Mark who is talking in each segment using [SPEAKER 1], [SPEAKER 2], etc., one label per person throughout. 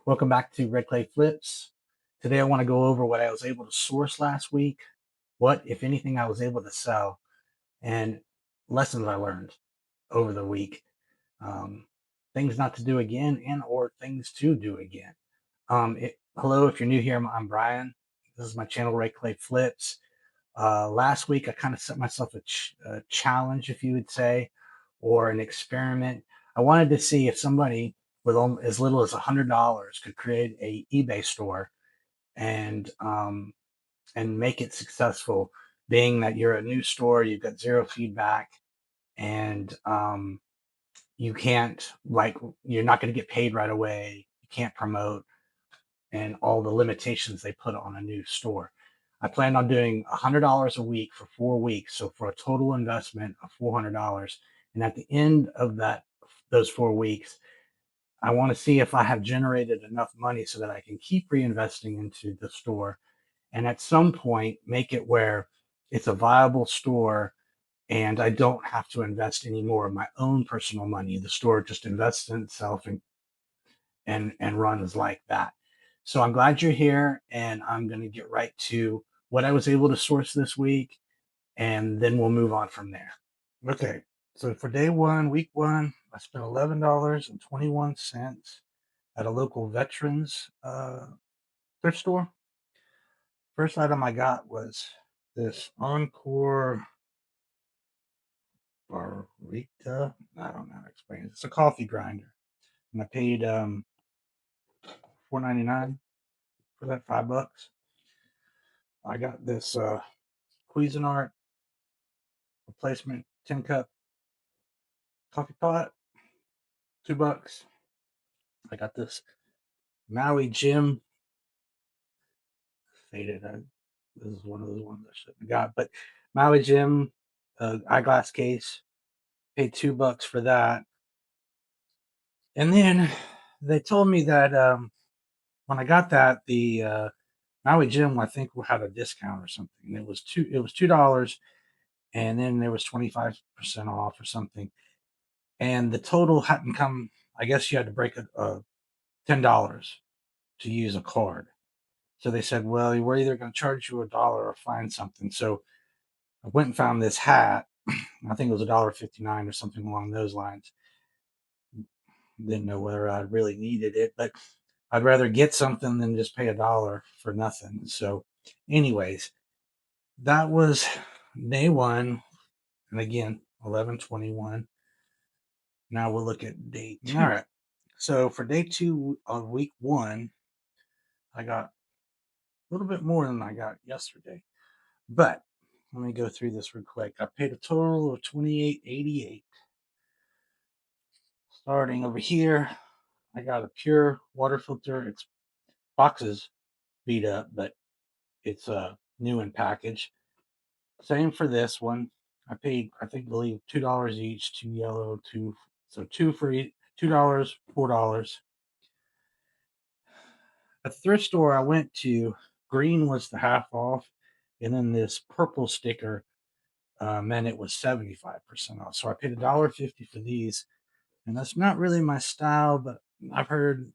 [SPEAKER 1] Welcome back to Red Clay Flips. Today I want to go over what I was able to source last week, what, if anything, I was able to sell, and lessons I learned over the week. Um, Things not to do again and or things to do again. Hello, if you're new here, I'm Brian. This is my channel, Red Clay Flips. Last week I kind of set myself a challenge, if you would say, or an experiment. I wanted to see if somebody with as little as $100 could create a eBay store and make it successful. Being that you're a new store, you've got zero feedback, and you can't you're not going to get paid right away. You can't promote, and all the limitations they put on a new store. I planned on doing $100 a week for 4 weeks, so for a total investment of $400. And at the end of those 4 weeks, I want to see if I have generated enough money so that I can keep reinvesting into the store, and at some point make it where it's a viable store and I don't have to invest any more of my own personal money. The store just invests in itself and runs like that. So I'm glad you're here, and I'm going to get right to what I was able to source this week, and then we'll move on from there. Okay, so for day one, week one, I spent $11.21 at a local veterans thrift store. First item I got was this Encore Barrita. I don't know how to explain it. It's a coffee grinder, and I paid $4.99 for that, $5. I got this Cuisinart replacement 10 cup coffee pot, $2. I got this Maui Jim faded. This is one of those ones I shouldn't have got, but Maui Jim eyeglass case, paid $2 for that. And then they told me that when I got that, the Maui Jim, I think, had a discount or something. It was $2, and then there was 25% off or something. And the total hadn't come. I guess you had to break a $10 to use a card. So they said, well, we're either going to charge you $1 or find something. So I went and found this hat. I think it was $1.59 or something along those lines. Didn't know whether I really needed it, but I'd rather get something than just pay $1 for nothing. So, anyways, that was day one. And again, 11/21. Now we'll look at day two. All right. So for day two of week one, I got a little bit more than I got yesterday. But let me go through this real quick. I paid a total of $28.88. Starting over here, I got a pure water filter. Its box is beat up, but it's new in package. Same for this one. I paid, believe $2 each, two yellow, two for $2, $4. At the thrift store I went to, green was the half off, and then this purple sticker meant it was 75% off. So I paid $1.50 for these, and that's not really my style, but I've heard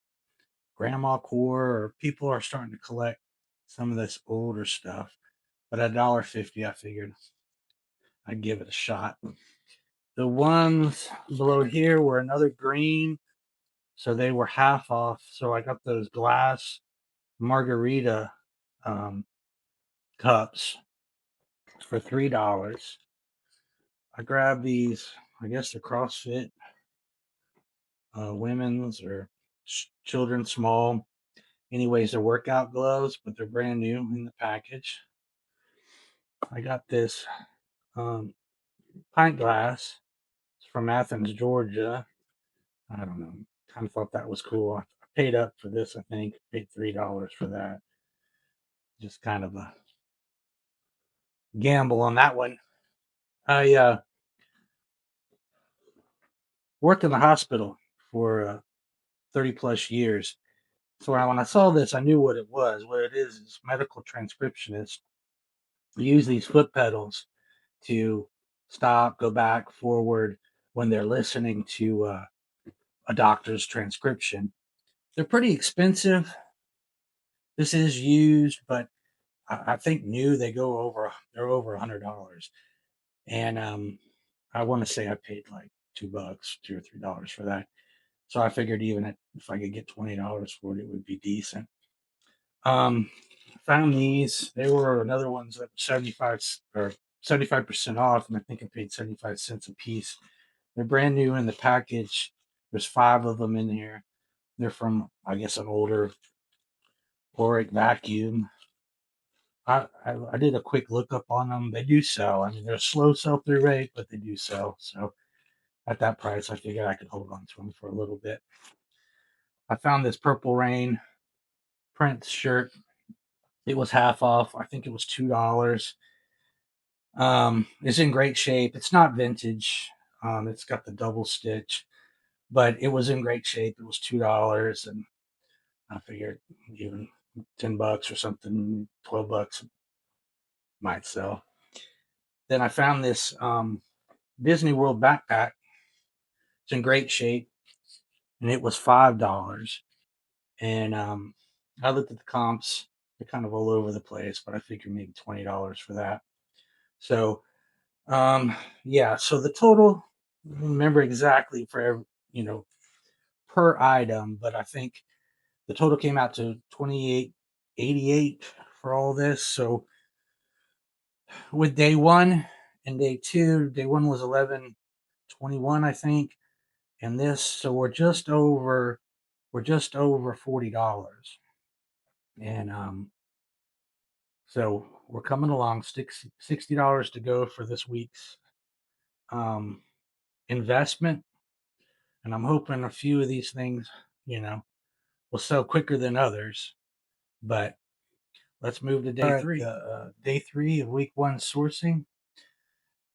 [SPEAKER 1] grandma core or people are starting to collect some of this older stuff. But at $1.50, I figured I'd give it a shot. The ones below here were another green, so they were half off. So I got those glass margarita cups for $3. I grabbed these, I guess they're CrossFit women's or children's small. Anyways, they're workout gloves, but they're brand new in the package. I got this pint glass. It's from Athens, Georgia. I don't know. Kind of thought that was cool. I paid up for this, I think. Paid $3 for that. Just kind of a gamble on that one. I worked in the hospital for 30 plus years. So when I saw this, I knew what it was. What it is medical transcriptionists use these foot pedals to stop, go back, forward when they're listening to a doctor's transcription. They're pretty expensive. This is used, but I think new they're over $100. And I want to say I paid like $2, $2 or $3 for that. So I figured if I could get $20 for it, it would be decent. Found these. They were another ones that were 75% off, and I think I paid 75 cents a piece. They're brand new in the package. There's 5 of them in here. They're from, I guess, an older Oric vacuum. I did a quick lookup on them. They do sell. I mean, they're a slow sell through rate, but they do sell. So at that price, I figured I could hold on to them for a little bit. I found this Purple Rain Prince shirt. It was half off. I think it was $2. It's in great shape. It's not vintage. It's got the double stitch, but it was in great shape. It was $2, and I figured even $10 or something, $12 might sell. Then I found this Disney World backpack. It's in great shape, and it was $5. And I looked at the comps; they're kind of all over the place, but I figured maybe $20 for that. So yeah, so the total, I don't remember exactly for every, per item, but I think the total came out to 28.88 for all this. So with day one and day one was 11.21, I think, and this, so we're just over $40, and so we're coming along. $60 to go for this week's um, investment, and I'm hoping a few of these things, you know, will sell quicker than others. But let's move to day three. Day three of week one sourcing.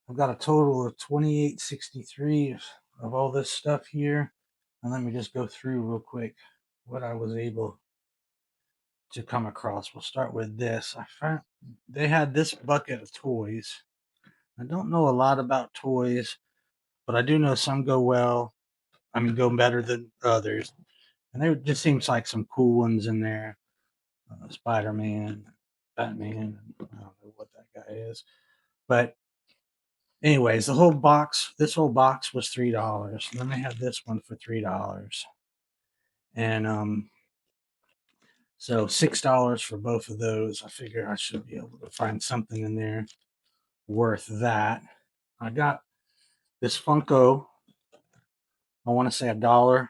[SPEAKER 1] I've got a total of 28.63 of all this stuff here. And let me just go through real quick what I was able to come across. We'll start with this. I found they had this bucket of toys. I don't know a lot about toys, but I do know some go well. I mean, go better than others. And there just seems like some cool ones in there. Spider-Man, Batman. I don't know what that guy is, but anyways, this whole box was $3. And then they had this one for $3, and so $6 for both of those. I figure I should be able to find something in there worth that. I got this Funko. I want to say $1.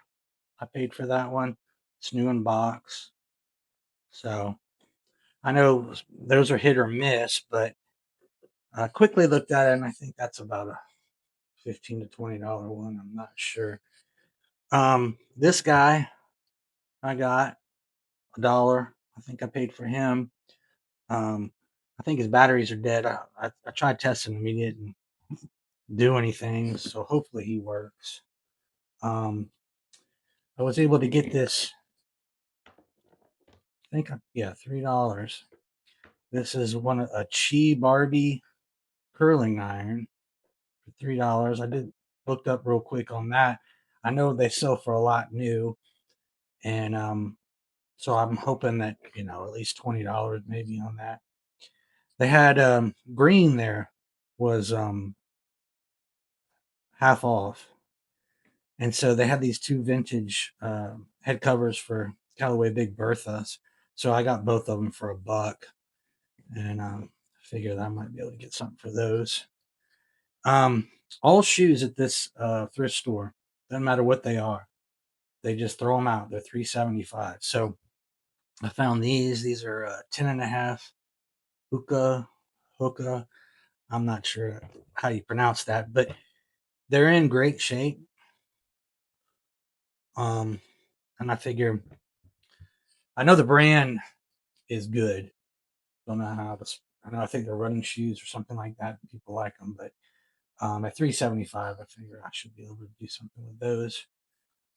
[SPEAKER 1] I paid for that one. It's new in box, so I know those are hit or miss, but I quickly looked at it, and I think that's about a $15 to $20 one. I'm not sure. This guy I got $1. I think I paid for him. I think his batteries are dead. I tried testing him. He didn't do anything, so hopefully he works. Um, I was able to get this. Yeah, $3. This is a Chi Barbie curling iron for $3. I did looked up real quick on that. I know they sell for a lot new, and so I'm hoping that at least $20 maybe on that. They had green there was half off, and so they had these two vintage head covers for Callaway Big Berthas. So I got both of them for $1, and figured I might be able to get something for those. All shoes at this thrift store, doesn't matter what they are, they just throw them out. They're $3.75. So I found these. These are 10 and a half hookah. I'm not sure how you pronounce that, but they're in great shape. Um, and I know the brand is good. Don't know how this. I know I think they're running shoes or something like that. People like them, but at $3.75, I figure I should be able to do something with those.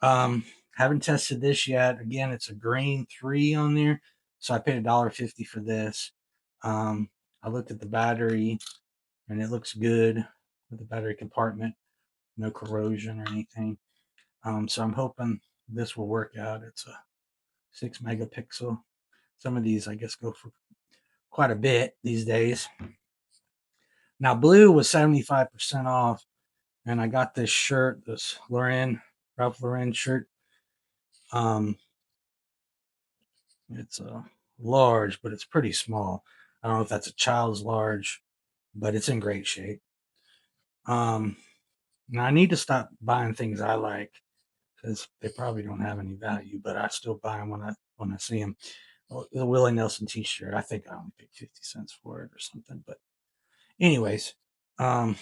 [SPEAKER 1] Haven't tested this yet. Again, it's a green 3 on there, so I paid $1.50 for this. I looked at the battery, and it looks good with the battery compartment, no corrosion or anything. So I'm hoping this will work out. It's a 6 megapixel. Some of these, I guess, go for quite a bit these days. Now, blue was 75% off, and I got this shirt, this Ralph Lauren shirt. Um, it's a large, but it's pretty small. I don't know if that's a child's large, but it's in great shape. Um, Now I need to stop buying things I like because they probably don't have any value, but I still buy them when I see them. The Willie Nelson T-shirt, I think I only paid 50 cents for it or something. But anyways, um,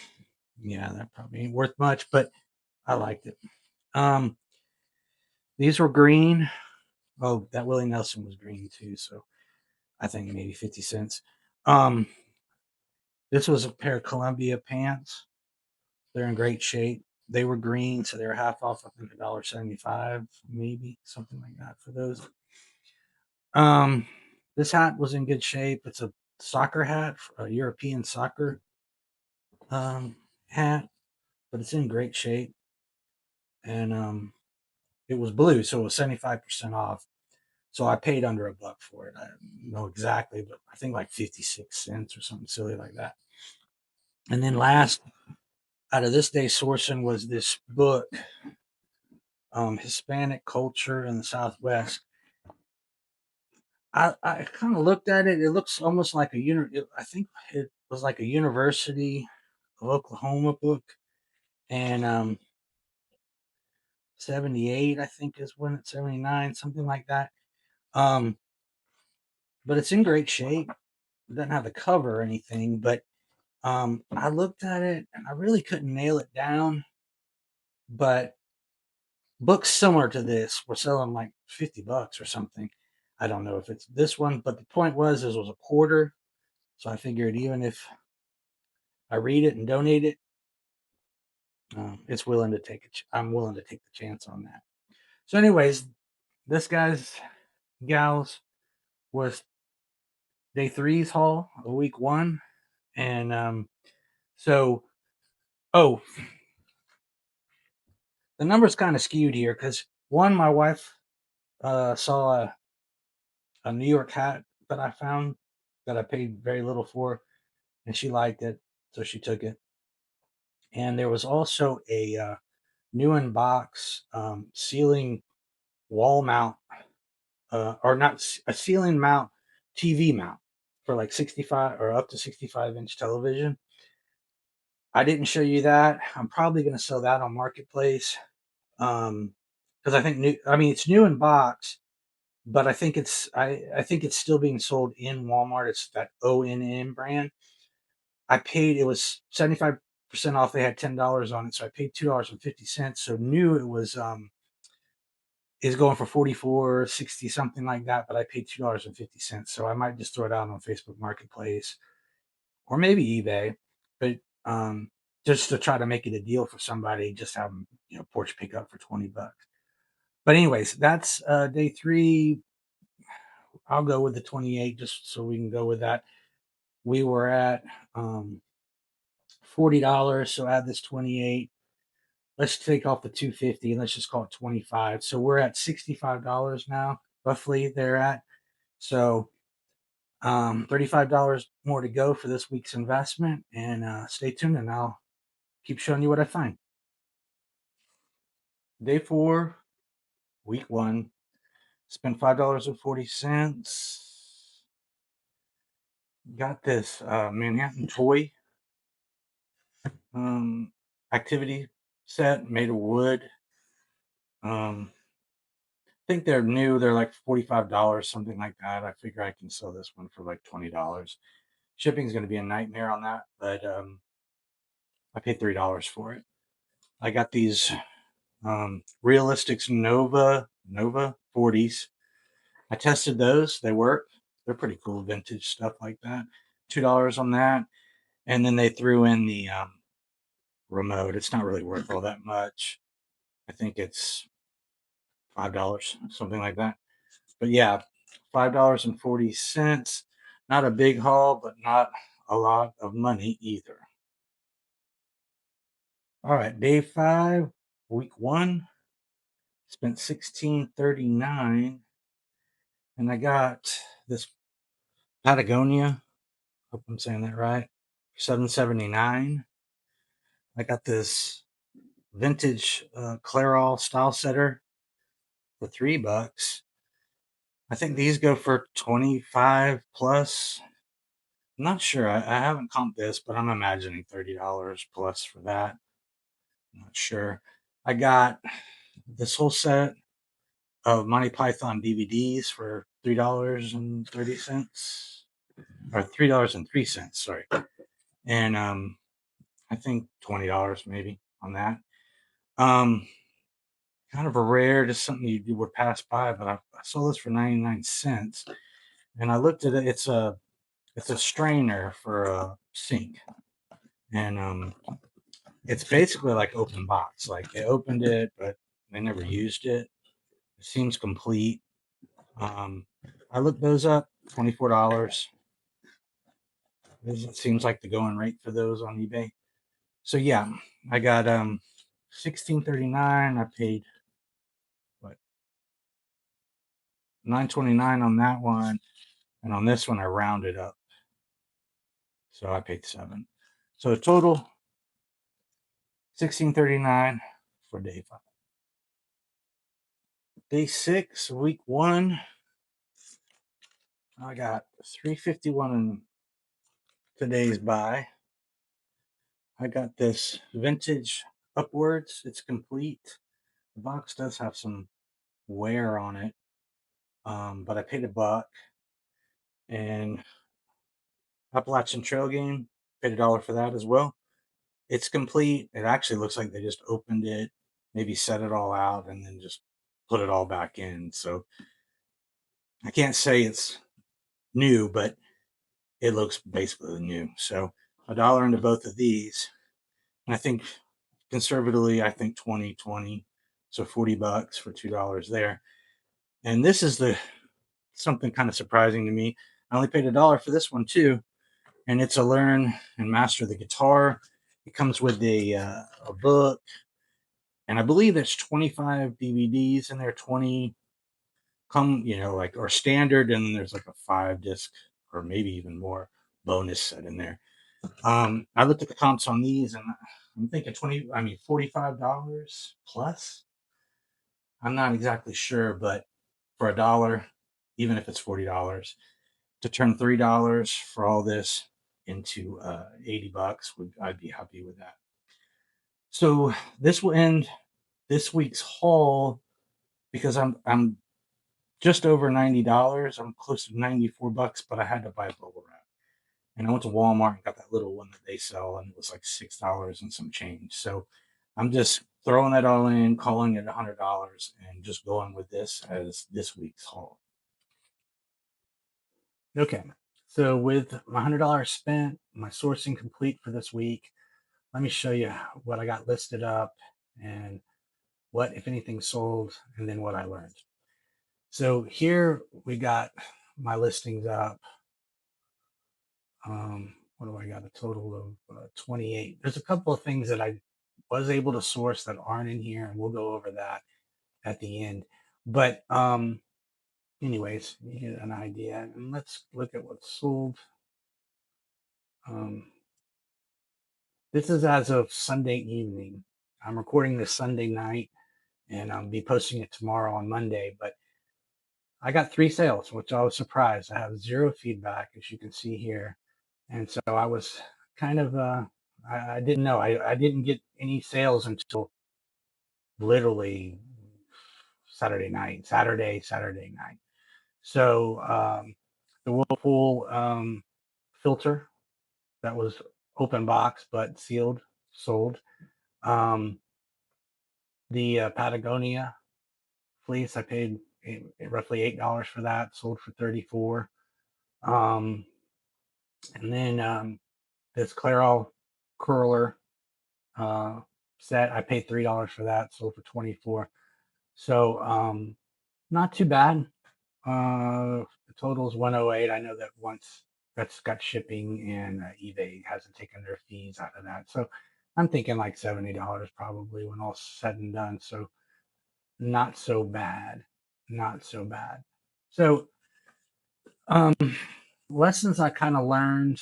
[SPEAKER 1] yeah, that probably ain't worth much, but I liked it. Um, these were green. Oh, that Willie Nelson was green too, so I think maybe 50 cents. Um, this was a pair of Columbia pants. They're in great shape. They were green, so they were half off. I think $1.75, maybe something like that for those. Um, this hat was in good shape. It's a soccer hat, a European soccer hat, but it's in great shape. And it was blue, so it was 75% off. So I paid under a buck for it. I don't know exactly, but I think like 56 cents or something silly like that. And then last out of this day's sourcing was this book, Hispanic Culture in the Southwest. I kind of looked at it. It looks almost like I think it was like a University of Oklahoma book, and 78, I think, is when it's 79, something like that. Um, but it's in great shape. It doesn't have the cover or anything, but I looked at it and I really couldn't nail it down. But books similar to this were selling like $50 or something. I don't know if it's this one, but the point was this was a quarter. So I figured even if I read it and donate it, it's willing to take it. I'm willing to take the chance on that. So, anyways, this gals was day three's haul of week one, and so oh, the numbers kind of skewed here because one, my wife saw a New York hat that I found that I paid very little for, and she liked it, so she took it. And there was also a new in box ceiling wall mount, or not a ceiling mount TV mount for like 65 or up to 65-inch television. I didn't show you that. I'm probably going to sell that on Marketplace because I think it's new in box, but I think it's still being sold in Walmart. It's that ONN brand. I paid it was 75% off. They had $10 on it, so I paid $2.50. So new it was is going for 44.60 something like that, but I paid $2.50. So I might just throw it out on Facebook Marketplace or maybe eBay, but um, just to try to make it a deal for somebody, just have them porch pick up for $20. But anyways, that's day three. I'll go with the 28 just so we can go with that. We were at $40, so add this 28. Let's take off the 250 and let's just call it 25. So we're at $65 now, roughly. They're at so $35 more to go for this week's investment. And stay tuned, and I'll keep showing you what I find. Day four, week one. Spent $5.40. Got this Manhattan toy um, activity set made of wood. I think they're new. They're like $45, something like that. I figure I can sell this one for like $20. Shipping is going to be a nightmare on that, but I paid $3 for it. I got these Realistics Nova 40s. I tested those. They work. They're pretty cool, vintage stuff like that. $2 on that, and then they threw in the remote. It's not really worth all that much. I think it's $5, something like that. But yeah, $5.40. Not a big haul, but not a lot of money either. All right, day five, week one. Spent $16.39. And I got this Patagonia. Hope I'm saying that right. $7.79. I got this vintage Clairol style setter for $3. I think these go for 25 plus. I'm not sure. I haven't comped this, but I'm imagining $30 plus for that. I'm not sure. I got this whole set of Monty Python DVDs for $3.30 or $3.03. Sorry, and I think $20 maybe on that. Um, Kind of a rare, just something you would pass by, but I saw this for 99 cents, and I looked at it. It's a strainer for a sink, and it's basically like open box. Like they opened it, but they never used it. It seems complete. Um, I looked those up, $24. It seems like the going rate for those on eBay. So yeah, I got 16.39. I paid what, 9.29 on that one, and on this one I rounded up, so I paid 7. So total 16.39 for day 5. Day 6, week 1, I got 351 in today's buy. I got this vintage Upwards. It's complete. The box does have some wear on it, but I paid $1. And Appalachian Trail Game, paid $1 for that as well. It's complete. It actually looks like they just opened it, maybe set it all out, and then just put it all back in. So I can't say it's new, but it looks basically new. So $1 into both of these. And I think conservatively, I think 20. So $40 for $2 there. And this is the something kind of surprising to me. I only paid $1 for this one too, and it's a learn and master the guitar. It comes with a book, and I believe there's 25 DVDs in there. 20 come, like, or standard, and then there's like a 5 disc or maybe even more bonus set in there. I looked at the comps on these, and I'm thinking $45 plus. I'm not exactly sure, but for $1, even if it's $40, to turn $3 for all this into $80, I'd be happy with that. So this will end this week's haul because I'm just over $90. I'm close to $94, but I had to buy bubble wrap. And I went to Walmart and got that little one that they sell, and it was like $6 and some change. So I'm just throwing that all in, calling it $100, and just going with this as this week's haul. Okay, so with my $100 spent, my sourcing complete for this week, let me show you what I got listed up and what, if anything, sold, and then what I learned. So here we got my listings up. What do I got? A total of 28. There's a couple of things that I was able to source that aren't in here, and we'll go over that at the end. But anyways, you get an idea. And let's look at what's sold. This is as of Sunday evening. I'm recording this Sunday night, and I'll be posting it tomorrow on Monday. But I got 3 sales, which I was surprised. I have 0 feedback, as you can see here. And so I was kind of, I didn't know. I didn't get any sales until literally Saturday night. So the Whirlpool filter that was open box but sealed, sold. The Patagonia fleece, I paid roughly $8 for that, sold for 34. And then this Clairol curler set, I paid $3 for that, sold for 24. So not too bad. The total is 108. I know that once that's got shipping, and eBay hasn't taken their fees out of that. So I'm thinking like $70 probably when all's said and done. So not so bad. Not so bad. So Um, Lessons I kind of learned,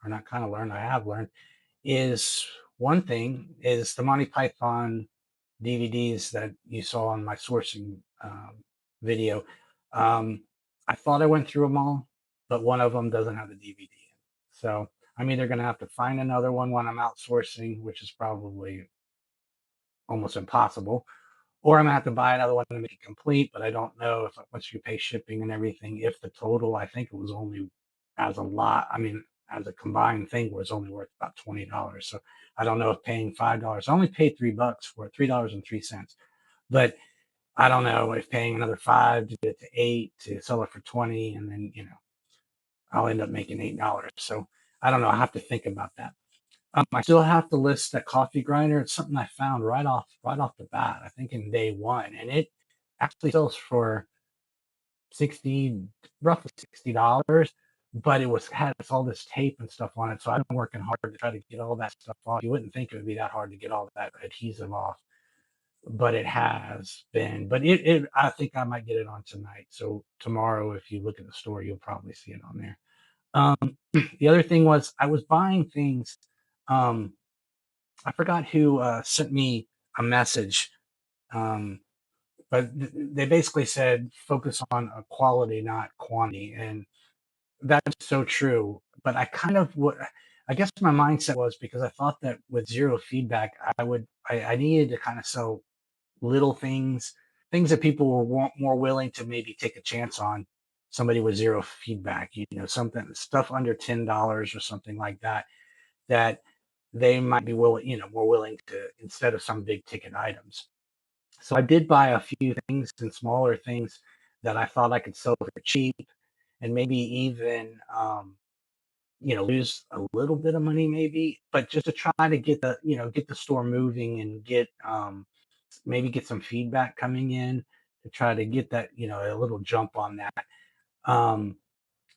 [SPEAKER 1] or not kind of learned, I have learned, is one thing is the Monty Python DVDs that you saw on my sourcing video. Um, I thought I went through them all, but one of them doesn't have the DVD in. So I'm either going to have to find another one when I'm outsourcing, which is probably almost impossible, or I'm gonna have to buy another one to make it complete. But I don't know if once you pay shipping and everything, if the total, I think it was only as a lot. I mean, as a combined thing was only worth about $20. So I don't know if paying $5. I only paid $3 for it, $3.03. But I don't know if paying another five to get it to eight to sell it for 20, and then I'll end up making $8. So I don't know. I have to think about that. I still have to list that coffee grinder. It's something I found right off the bat. I think in day one, and it actually sells for 60, roughly $60. But it was had all this tape and stuff on it, so I've been working hard to try to get all that stuff off. You wouldn't think it would be that hard to get all that adhesive off, but it has been. But I think I might get it on tonight. So tomorrow, if you look at the store, you'll probably see it on there. The other thing was I was buying things. Um, I forgot who sent me a message, um, but they basically said focus on quality, not quantity, and that's so true. But I guess my mindset was because I thought that with zero feedback, I needed to kind of sell little things, things that people were more willing to maybe take a chance on. Somebody with zero feedback, something stuff under $10 or something like that, that they might be willing, more willing to instead of some big ticket items. So I did buy a few things and smaller things that I thought I could sell for cheap and maybe even lose a little bit of money maybe, but just to try to get the store moving and get maybe get some feedback coming in to try to get that, a little jump on that. Um,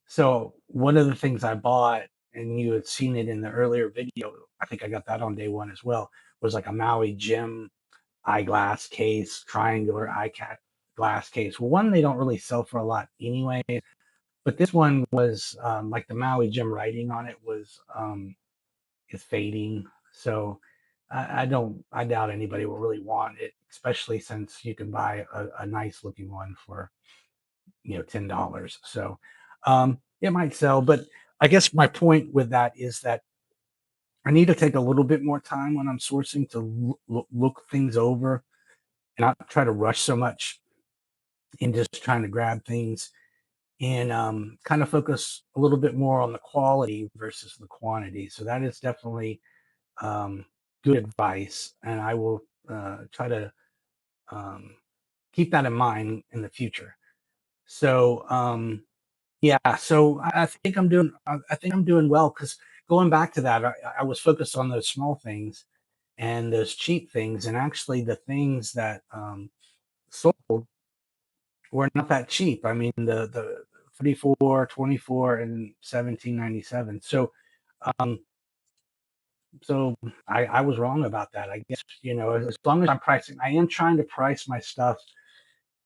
[SPEAKER 1] so one of the things I bought, and you had seen it in the earlier video, I think I got that on day one as well, was like a Maui Jim eyeglass case, triangular glass case. Well, one they don't really sell for a lot anyway, but this one was like the Maui Jim writing on it was is fading. So I doubt anybody will really want it, especially since you can buy a nice looking one for $10. So it might sell, but I guess my point with that is that I need to take a little bit more time when I'm sourcing to look things over and not try to rush so much in just trying to grab things and kind of focus a little bit more on the quality versus the quantity. So that is definitely um, good advice, and I will try to um, keep that in mind in the future. So yeah, so I think I'm doing. I think I'm doing well because going back to that, I was focused on those small things and those cheap things, and actually the things that sold were not that cheap. I mean, the 34, 24, and 17.97. Um, so I was wrong about that. I guess as long as I'm pricing, I am trying to price my stuff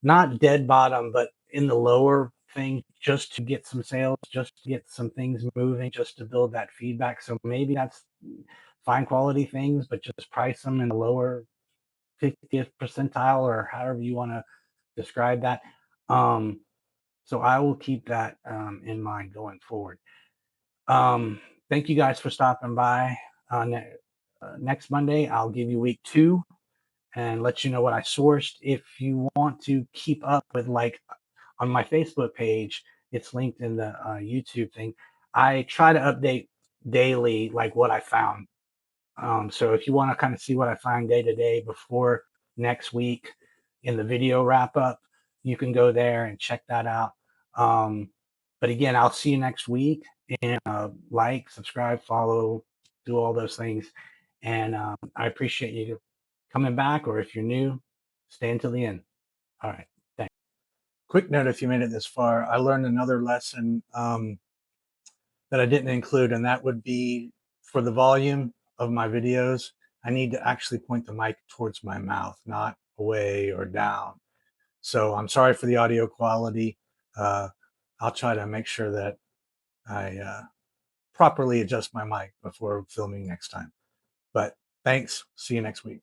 [SPEAKER 1] not dead bottom, but in the lower thing just to get some sales, just to get some things moving, just to build that feedback. So maybe that's fine quality things, but just price them in the lower 50th percentile or however you want to describe that. Um, so I will keep that in mind going forward. Um, Thank you guys for stopping by. Next Monday, I'll give you week two and let you know what I sourced. If you want to keep up with like on my Facebook page, it's linked in the YouTube thing. I try to update daily, like what I found. So if you want to kind of see what I find day to day before next week in the video wrap up, you can go there and check that out. Um, but again, I'll see you next week and like, subscribe, follow, do all those things. And I appreciate you coming back, or if you're new, stay until the end. All right. Thanks.
[SPEAKER 2] Quick note, if you made it this far, I learned another lesson that I didn't include, and that would be for the volume of my videos, I need to actually point the mic towards my mouth, not away or down. So I'm sorry for the audio quality. Uh, I'll try to make sure that I properly adjust my mic before filming next time. But thanks. See you next week.